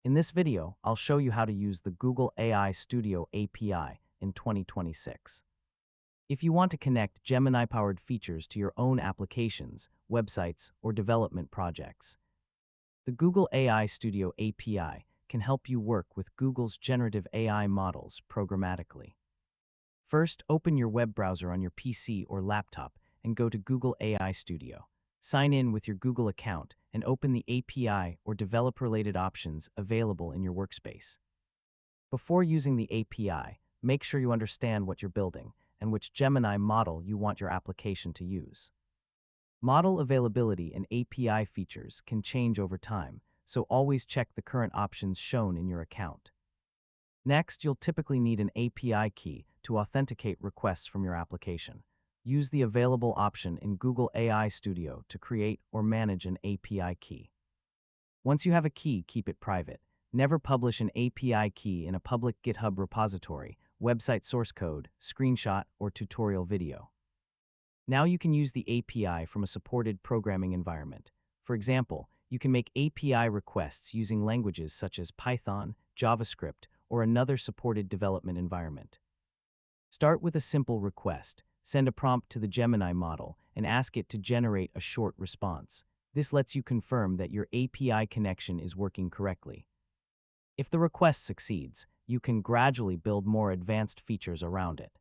In this video, I'll show you how to use the Google AI Studio API in 2026. If you want to connect Gemini-powered features to your own applications, websites, or development projects, the Google AI Studio API can help you work with Google's generative AI models programmatically. First, open your web browser on your PC or laptop and go to Google AI Studio. Sign in with your Google account and open the API or developer-related options available in your workspace. Before using the API, make sure you understand what you're building and which Gemini model you want your application to use. Model availability and API features can change over time, so always check the current options shown in your account. Next, you'll typically need an API key to authenticate requests from your application. Use the available option in Google AI Studio to create or manage an API key. Once you have a key, keep it private. Never publish an API key in a public GitHub repository, website source code, screenshot, or tutorial video. Now you can use the API from a supported programming environment. For example, you can make API requests using languages such as Python, JavaScript, or another supported development environment. Start with a simple request. Send a prompt to the Gemini model and ask it to generate a short response. This lets you confirm that your API connection is working correctly. If the request succeeds, you can gradually build more advanced features around it.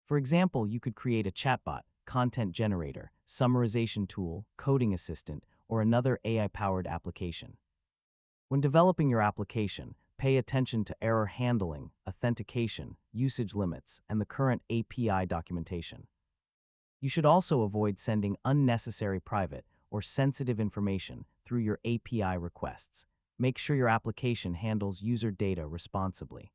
For example, you could create a chatbot, content generator, summarization tool, coding assistant, or another AI-powered application. When developing your application, pay attention to error handling, authentication, usage limits, and the current API documentation. You should also avoid sending unnecessary private or sensitive information through your API requests. Make sure your application handles user data responsibly.